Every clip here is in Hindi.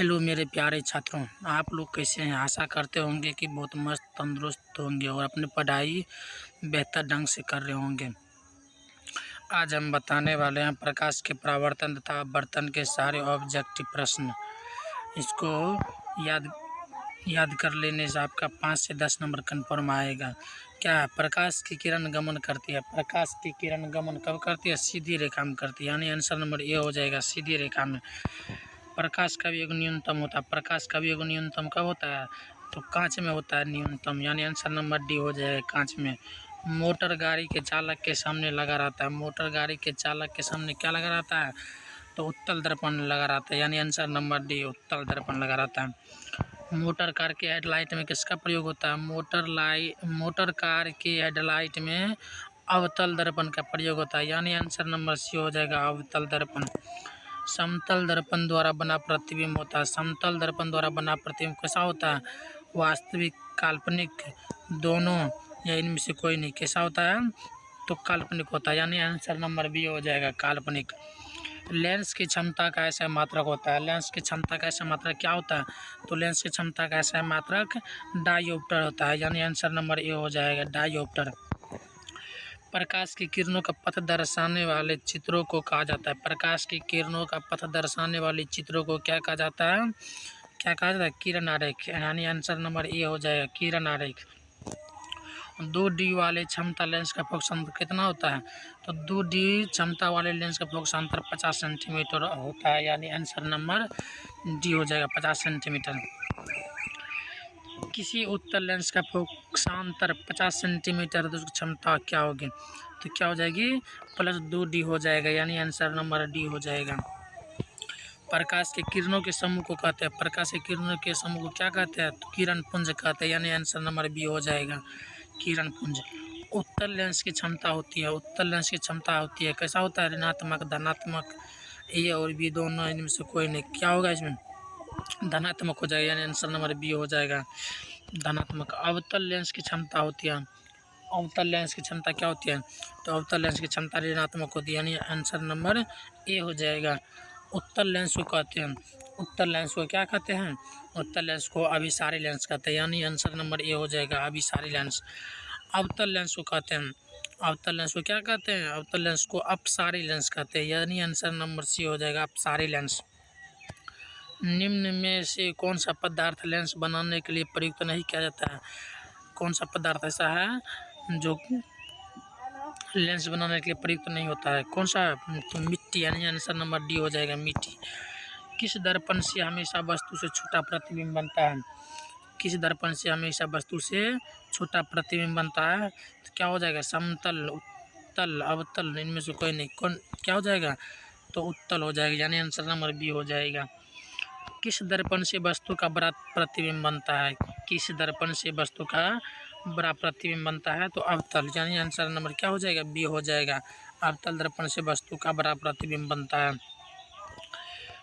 हेलो मेरे प्यारे छात्रों, आप लोग कैसे हैं। आशा करते होंगे कि बहुत मस्त तंदुरुस्त होंगे और अपनी पढ़ाई बेहतर ढंग से कर रहे होंगे। आज हम बताने वाले हैं प्रकाश के परावर्तन तथा अपवर्तन के सारे ऑब्जेक्टिव प्रश्न। इसको याद कर लेने से आपका 5 से 10 नंबर कन्फर्म आएगा। क्या है? प्रकाश की किरण गमन करती है। प्रकाश की किरण गमन कब करती है? सीधी रेखा में करती है, यानी आंसर नंबर ए हो जाएगा, सीधी रेखा में। प्रकाश का वेग न्यूनतम होता है। प्रकाश का वेग न्यूनतम कब होता है? तो कांच में होता है न्यूनतम, यानी आंसर नंबर डी हो जाएगा, कांच में। मोटर गाड़ी के चालक के सामने लगा रहता है। मोटर गाड़ी के चालक के सामने क्या लगा रहता है? तो उत्तल दर्पण लगा रहता है, यानी आंसर नंबर डी, उत्तल दर्पण लगा रहता है। मोटर कार के हेडलाइट में किसका प्रयोग होता है? मोटर कार के हेडलाइट में अवतल दर्पण का प्रयोग होता है, यानी आंसर नंबर सी हो जाएगा, अवतल दर्पण। समतल दर्पण द्वारा बना प्रतिबिंब होता है। समतल दर्पण द्वारा बना प्रतिबिंब कैसा होता है? वास्तविक, काल्पनिक, दोनों या इनमें से कोई नहीं। कैसा होता है? तो काल्पनिक होता है, यानी आंसर नंबर बी हो जाएगा, काल्पनिक। लेंस की क्षमता का ऐसा मात्रक होता है। लेंस की क्षमता का ऐसा मात्रक क्या होता है? तो लेंस की क्षमता का ऐसा मात्रक डायोप्टर होता है, यानी आंसर नंबर ए हो जाएगा, डायोप्टर। प्रकाश की किरणों का पथ दर्शाने वाले चित्रों को कहा जाता है। प्रकाश की किरणों का पथ दर्शाने वाले चित्रों को क्या कहा जाता है? क्या कहा जाता है? किरण आरेख, यानी आंसर नंबर ए हो जाएगा, किरण आरेख। 2D वाले क्षमता लेंस का फोकस अंतर कितना होता है? तो 2D क्षमता वाले लेंस का फोकस अंतर 50 सेंटीमीटर होता है, यानी आंसर नंबर डी हो जाएगा, 50 सेंटीमीटर। किसी उत्तल लेंस का फोकसांतर 50 सेंटीमीटर तो उसकी क्षमता क्या होगी? तो क्या हो जाएगी? +2D हो जाएगा, यानी आंसर नंबर डी हो जाएगा। प्रकाश के किरणों के समूह को कहते हैं। प्रकाश के किरणों के समूह को क्या कहते हैं? तो किरण पुंज कहते हैं, यानी आंसर नंबर बी हो जाएगा, किरण पुंज। उत्तल लेंस की क्षमता होती है। उत्तल लेंस की क्षमता होती है, कैसा होता है? ऋणात्मक, धनात्मक, ए और बी दोनों, इनमें से कोई नहीं। क्या होगा इसमें? धनात्मक हो जाएगा, यानी आंसर नंबर बी हो जाएगा, धनात्मक। अवतल लेंस की क्षमता होती है। अवतल लेंस की क्षमता क्या होती है? तो अवतल लेंस की क्षमता ऋणात्मक होती है, यानी आंसर नंबर ए हो जाएगा। उत्तल लेंस को कहते हैं, उत्तल लेंस को क्या कहते हैं? उत्तल लेंस को अभिसारी लेंस कहते हैं, यानी आंसर नंबर ए हो जाएगा, अभिसारी लेंस। अवतल लेंस को कहते हैं, अवतल लेंस को क्या कहते हैं? अवतल लेंस को अपसारी लेंस कहते हैं, यानी आंसर नंबर सी हो जाएगा, अपसारी लेंस। निम्न में से कौन सा पदार्थ लेंस बनाने के लिए प्रयुक्त नहीं किया जाता है? कौन सा पदार्थ ऐसा है जो लेंस बनाने के लिए प्रयुक्त नहीं होता है? कौन सा? तो मिट्टी, यानी आंसर नंबर डी हो जाएगा, मिट्टी। किस दर्पण से हमेशा वस्तु से छोटा प्रतिबिंब बनता है? किस दर्पण से हमेशा वस्तु से छोटा प्रतिबिंब बनता है? तो क्या हो जाएगा? समतल, उत्तल, अवतल, इनमें से कोई नहीं। कौन क्या हो जाएगा? तो उत्तल हो जाएगा, यानी आंसर नंबर बी हो जाएगा। किस दर्पण से वस्तु का बड़ा प्रतिबिंब बनता है? किस दर्पण से वस्तु का बड़ा प्रतिबिंब बनता है? तो अवतल, यानी आंसर नंबर क्या हो जाएगा? बी हो जाएगा, अवतल दर्पण से वस्तु का बड़ा प्रतिबिंब बनता है।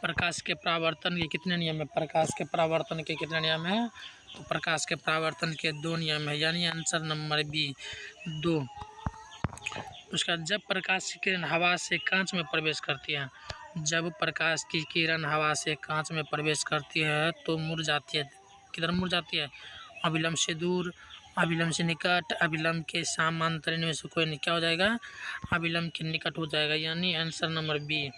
प्रकाश के परावर्तन के कितने नियम है? प्रकाश के परावर्तन के कितने नियम है? तो प्रकाश के परावर्तन के 2 नियम है, यानी आंसर नंबर बी, 2। उसका जब प्रकाश की किरण हवा से कांच में प्रवेश करती है, जब प्रकाश की किरण हवा से कांच में प्रवेश करती है तो मुड़ जाती है। किधर मुड़ जाती है? अभिलंब से दूर, अभिलंब से निकट, अभिलंब के समांतर, इनमें से कोई नहीं। क्या हो जाएगा? अभिलंब के निकट हो जाएगा, यानी answer number B.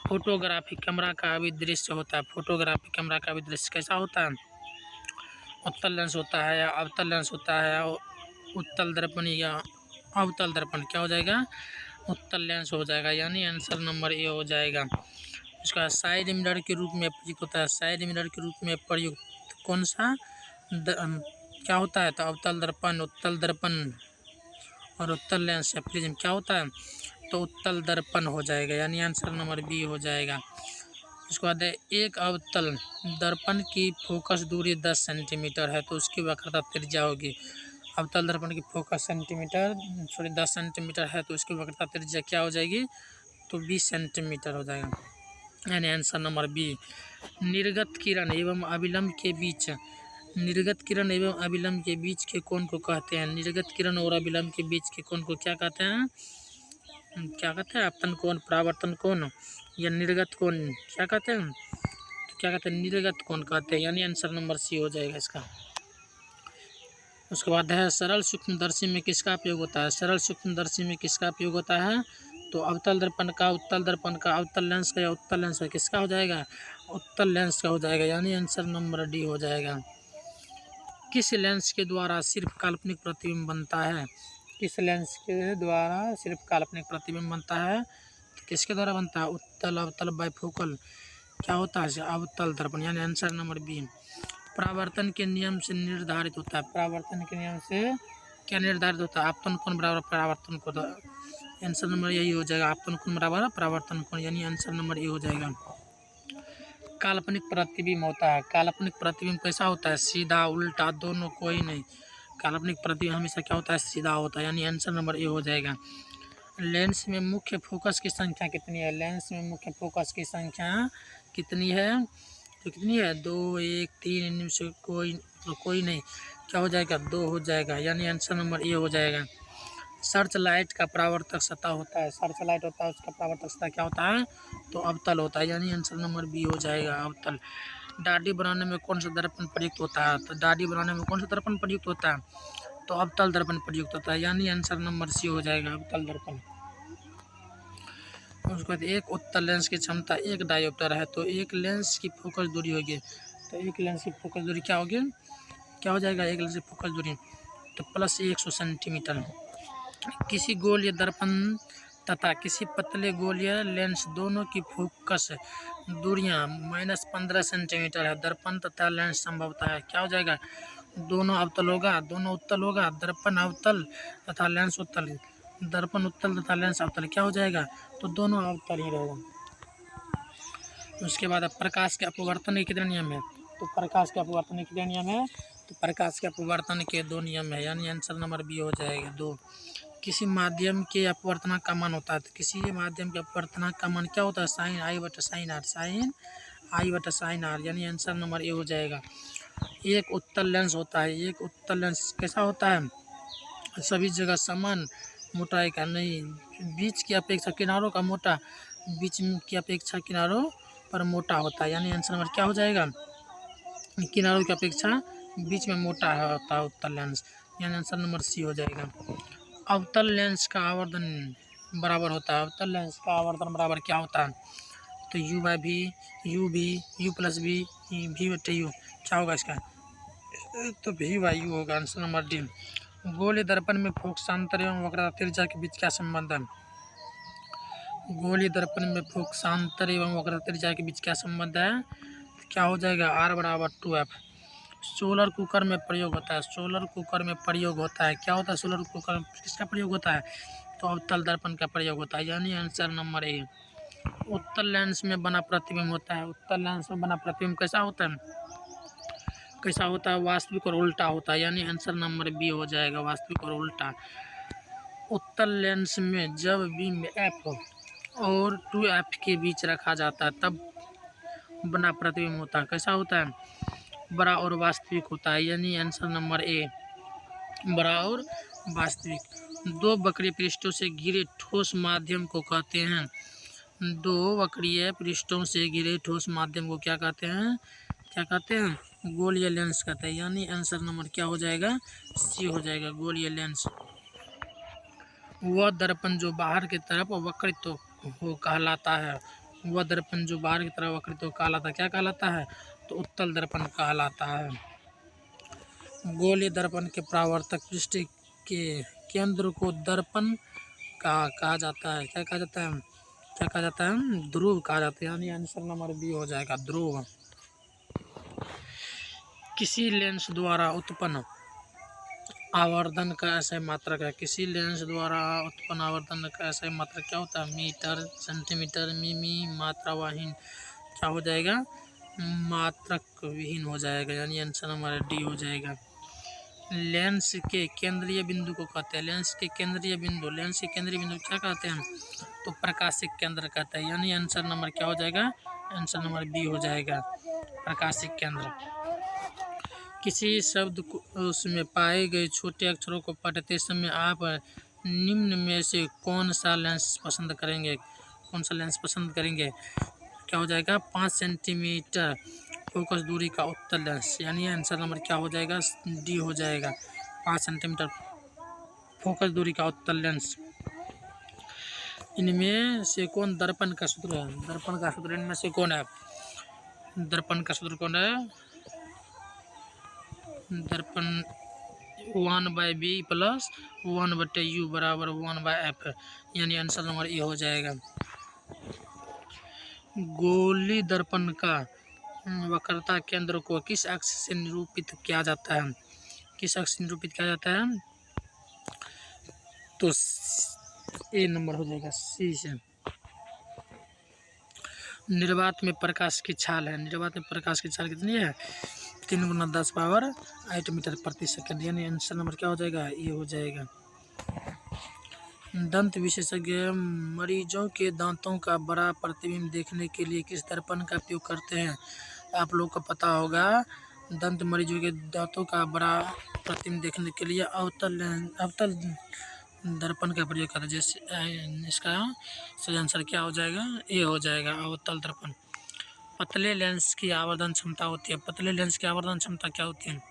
Photography camera का अभिदृश्य होता है। फोटोग्राफी कैमरा का अभिदृश्य कैसा होता है? उत्तल लेंस होता है या अवतल लेंस होता है? उत्तल दर्पण या अवतल दर्पण, क्या हो जाएगा? उत्तल लेंस हो जाएगा, यानी आंसर नंबर ए हो जाएगा। उसका साइड मिरर के रूप में प्रयुक्त होता है। साइड मिरर के रूप में प्रयुक्त कौन सा क्या होता है? तो अवतल दर्पण, उत्तल दर्पण और उत्तल लेंस या प्रिज्म क्या होता है? तो उत्तल दर्पण हो जाएगा, यानी आंसर नंबर बी हो जाएगा। उसके बाद एक अवतल दर्पण की फोकस दूरी 10 सेंटीमीटर है तो उसकी वक्रता त्रिज्या होगी। अवतल दर्पण की फोकस 10 सेंटीमीटर है तो उसकी वक्रता त्रिज्या क्या हो जाएगी? तो 20 सेंटीमीटर हो जाएगा, यानी आंसर नंबर बी। निर्गत किरण एवं अभिलंब के बीच, निर्गत किरण एवं अभिलंब के बीच के कोण को कहते हैं। निर्गत किरण और अभिलंब के बीच के कोण को क्या कहते हैं? क्या कहते हैं? आपतन कोण, परावर्तन कोण या निर्गत कोण, क्या कहते हैं? क्या कहते हैं, निर्गत कोण कहते हैं, यानी आंसर नंबर सी हो जाएगा इसका। उसके बाद है सरल सूक्ष्मदर्शी में किसका उपयोग होता है। सरल सूक्ष्मदर्शी में किसका उपयोग होता है, तो अवतल दर्पण का, उत्तल दर्पण का, अवतल लेंस का या उत्तल लेंस का, किसका हो जाएगा, उत्तल लेंस का हो जाएगा, यानी आंसर नंबर डी हो जाएगा। किस लेंस के द्वारा सिर्फ काल्पनिक प्रतिबिंब बनता है। किस लेंस के द्वारा सिर्फ काल्पनिक प्रतिबिंब बनता है, तो किसके द्वारा बनता है, उत्तल, अवतल, बाइफोकल, क्या होता है, अवतल दर्पण, यानी आंसर नंबर बी। परावर्तन के नियम से निर्धारित होता है। परावर्तन के नियम से क्या निर्धारित होता है, आपतन कोण बराबर परावर्तन कोण, आंसर नंबर यही हो जाएगा, आपतन कोण बराबर परावर्तन कोण, यानी आंसर नंबर ए हो जाएगा। काल्पनिक प्रतिबिंब होता है। काल्पनिक प्रतिबिंब कैसा होता है, सीधा, उल्टा, दोनों, कोई नहीं। काल्पनिक प्रतिबिंब हमेशा क्या होता है, सीधा होता है, यानी आंसर नंबर ए हो जाएगा। लेंस में मुख्य फोकस की संख्या कितनी है। लेंस में मुख्य फोकस की संख्या कितनी है, तो कितनी है, 2, 1, 3, इनमें से कोई नहीं, क्या हो जाएगा, 2 हो जाएगा, यानी आंसर नंबर ए हो जाएगा। सर्च लाइट का परावर्तक सतह होता है। सर्च लाइट होता है, उसका परावर्तक सतह क्या होता है, तो अवतल होता है, यानी आंसर नंबर बी हो जाएगा, अवतल। दाढ़ी बनाने में कौन सा दर्पण प्रयुक्त होता है, तो दाढ़ी बनाने में कौन सा दर्पण प्रयुक्त होता है, तो अवतल दर्पण प्रयुक्त होता है, यानी आंसर नंबर सी हो जाएगा, अवतल दर्पण। उसके बाद एक उत्तल लेंस की क्षमता 1 डायोप्टर है, तो एक लेंस की फोकस दूरी होगी, तो एक लेंस की फोकस दूरी क्या होगी, क्या हो जाएगा, एक लेंस की फोकस दूरी तो प्लस 100 सेंटीमीटर। किसी गोलीय दर्पण तथा किसी पतले गोलीय लेंस दोनों की फोकस दूरियां -15 सेंटीमीटर है। दर्पण तथा लेंस संभवतः है, क्या हो जाएगा, दोनों अवतल होगा, दोनों उत्तल होगा, दर्पण अवतल तथा लेंस उत्तल, दर्पण उत्तल तथा लेंस अवतल, क्या हो जाएगा, तो दोनों अवतल ही रहेगा। उसके बाद अब प्रकाश के अपवर्तन के कितने नियम है, तो प्रकाश के अपवर्तन के कितने नियम है, तो प्रकाश के अपवर्तन के 2 नियम है, यानी आंसर नंबर बी हो जाएगा, 2। किसी माध्यम के अपवर्तनांक का मान होता है, तो किसी माध्यम के अपवर्तनांक का मान क्या होता है, साइन आई बटा साइन आर, साइन आई बटा साइन आर, यानी आंसर नंबर ए हो जाएगा। एक उत्तल लेंस होता है। एक उत्तल लेंस कैसा होता है, सभी जगह समान मोटाई का नहीं, बीच की अपेक्षा किनारों का मोटा, बीच की अपेक्षा किनारों पर मोटा होता है, यानी आंसर नंबर क्या हो जाएगा, किनारों की अपेक्षा बीच में मोटा होता है उत्तल लेंस, यानी आंसर नंबर सी हो जाएगा। अवतल लेंस का आवर्धन बराबर होता है। अवतल लेंस का आवर्धन बराबर क्या होता है, तो यू बाई भी, यू प्लस भी, भी बटे यू, क्या होगा इसका, तो भी बाई यू होगा, आंसर नंबर डी। गोलीय दर्पण में फोकसांतर एवं वक्रता त्रिज्या के बीच क्या संबंध है। गोलीय दर्पण में फोकसांतर एवं वक्रता त्रिज्या के बीच क्या संबंध है, क्या हो जाएगा, आर बराबर 2f। सोलर कुकर में प्रयोग होता है। सोलर कुकर में प्रयोग होता है, क्या होता है, सोलर कुकर में किसका प्रयोग होता है, तो अवतल दर्पण का प्रयोग होता है, यानी आंसर नंबर ए। उत्तल लेंस में बना प्रतिबिंब होता है। उत्तल लेंस में बना प्रतिबिंब कैसा होता है, कैसा होता है, वास्तविक और उल्टा होता है, यानी आंसर नंबर बी हो जाएगा, वास्तविक और उल्टा। उत्तल लेंस में जब बीम एफ और 2f के बीच रखा जाता है तब बना प्रतिबिंब होता है, कैसा होता है, बड़ा और वास्तविक होता है, यानी आंसर नंबर ए, बड़ा और वास्तविक। 2 वक्रीय पृष्ठों से घिरे ठोस माध्यम को कहते हैं। 2 वक्रीय पृष्ठों से घिरे ठोस माध्यम को क्या कहते हैं, क्या कहते हैं, गोलीय लेंस कहते हैं, यानी आंसर नंबर क्या हो जाएगा, सी हो जाएगा, गोलीय लेंस। वह दर्पण जो बाहर की तरफ वक्रित हो कहलाता है। वह दर्पण जो बाहर की तरफ वक्रित हो कहलाता है, क्या कहलाता है, तो उत्तल दर्पण कहलाता है। गोलीय दर्पण के परावर्तक पृष्ठ के केंद्र को दर्पण का कहा जाता है, क्या कहा जाता है, क्या कहा जाता है, ध्रुव कहा जाता है, यानी आंसर नंबर बी हो जाएगा, ध्रुव। किसी लेंस द्वारा उत्पन्न आवर्धन का ऐसा मात्रक है। किसी लेंस द्वारा उत्पन्न आवर्धन का ऐसा मात्रक क्या होता है, मीटर, सेंटीमीटर, मिमी, मात्रा वाहीन, क्या हो जाएगा, मात्रक विहीन हो जाएगा, यानी आंसर नंबर डी हो जाएगा। लेंस के केंद्रीय बिंदु को कहते हैं, लेंस के केंद्रीय बिंदु, लेंस के केंद्रीय बिंदु क्या कहते हैं, तो प्रकाशिक केंद्र कहते हैं, यानी आंसर नंबर क्या हो जाएगा, आंसर नंबर बी हो जाएगा, प्रकाशिक केंद्र। किसी शब्द को उसमें पाए गए छोटे अक्षरों को पढ़ते समय आप निम्न में से कौन सा लेंस पसंद करेंगे, कौन सा लेंस पसंद करेंगे, क्या हो जाएगा 5 सेंटीमीटर फोकस दूरी का उत्तल लेंस, यानी आंसर नंबर क्या हो जाएगा डी हो जाएगा 5 सेंटीमीटर फोकस दूरी का उत्तल लेंस। इनमें से कौन दर्पण का सूत्र है? दर्पण का सूत्र इनमें से कौन है? दर्पण का सूत्र कौन है? दर्पण 1/b प्लस 1/u बराबर 1/f, यानी आंसर नंबर ए हो जाएगा। गोली दर्पण का वक्रता केंद्र को किस अक्ष से निरूपित किया जाता है? किस अक्ष से निरूपित किया जाता है? तो ए नंबर हो जाएगा सी से। निर्वात में प्रकाश की छाल है, निर्वात में प्रकाश की छाल कितनी है? 3 × 10⁸ मीटर प्रति सेकंड, यानी आंसर नंबर क्या हो जाएगा ये हो जाएगा। दंत विशेषज्ञ मरीजों के दांतों का बड़ा प्रतिबिंब देखने के लिए किस दर्पण का उपयोग करते हैं? आप लोग को पता होगा दंत मरीजों के दांतों का बड़ा प्रतिबिंब देखने के लिए अवतल दर्पण का प्रयोग करते हैं। जैसे इसका सही आंसर क्या हो जाएगा ए हो जाएगा अवतल दर्पण। पतले लेंस की आवर्धन क्षमता होती है, पतले लेंस की आवर्धन क्षमता क्या होती है?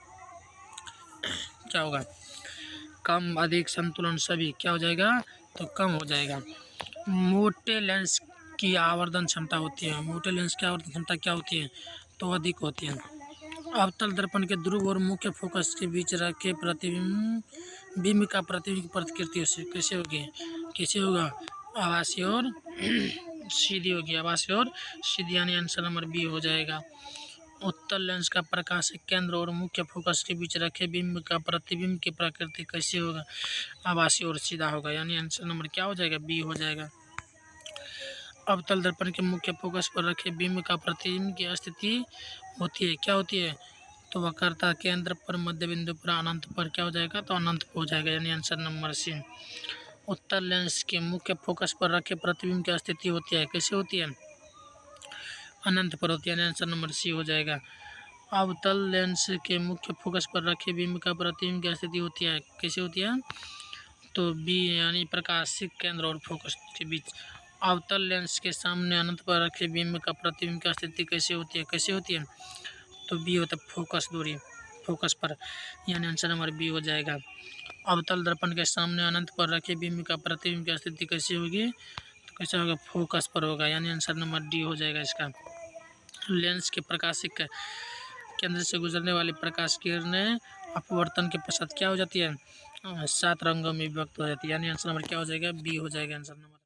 क्या होगा? कम, अधिक, संतुलन, सभी, क्या हो जाएगा? तो कम हो जाएगा। मोटे लेंस की आवर्धन क्षमता होती है, मोटे लेंस की आवर्धन क्षमता क्या होती है? तो अधिक होती है। अवतल दर्पण के ध्रुव और मुख्य फोकस के बीच रखे बिंब का प्रतिबिंब प्रतिकृति कैसे होगी? कैसे होगा? आभासी और सीधी होगी, आभासी और सीधी, यानी आंसर नंबर बी हो जाएगा। उत्तल लेंस का प्रकाशिक केंद्र और मुख्य फोकस के बीच रखे बिंब का प्रतिबिंब की प्रकृति कैसे होगा? आभासी और सीधा होगा, यानी आंसर नंबर क्या हो जाएगा बी हो जाएगा। अवतल दर्पण के मुख्य फोकस पर रखे बिंब का प्रतिबिंब की स्थिति होती है, क्या होती है? तो वक्रता केंद्र पर, मध्य बिंदु पर, अनंत पर, क्या हो जाएगा? तो अनंत हो जाएगा, यानी आंसर नंबर सी। उत्तल लेंस के मुख्य फोकस पर रखे प्रतिबिंब की स्थिति होती है, कैसे होती है? अनंत पर होती है, यानी आंसर नंबर सी हो जाएगा। अवतल लेंस के मुख्य फोकस पर रखे बिंब का प्रतिबिंब की स्थिति होती है, कैसे होती है? तो बी, यानी प्रकाशिक केंद्र और फोकस के बीच। अवतल लेंस के सामने अनंत पर रखे बिंब का प्रतिबिंब की स्थिति कैसे होती है? कैसे होती है? तो बी होता है फोकस दूरी, फोकस पर, यानी आंसर नंबर बी हो जाएगा। अवतल दर्पण के सामने अनंत पर रखे बिंब का प्रतिबिंब की स्थिति कैसे होगी? तो कैसे होगा? फोकस पर होगा, यानी आंसर नंबर डी हो जाएगा इसका। लेंस के प्रकाशिक केंद्र से गुजरने वाली प्रकाश किरणें अपवर्तन के पश्चात क्या हो जाती है? 7 रंगों में विभक्त हो जाती है, यानी आंसर नंबर क्या हो जाएगा बी हो जाएगा आंसर नंबर।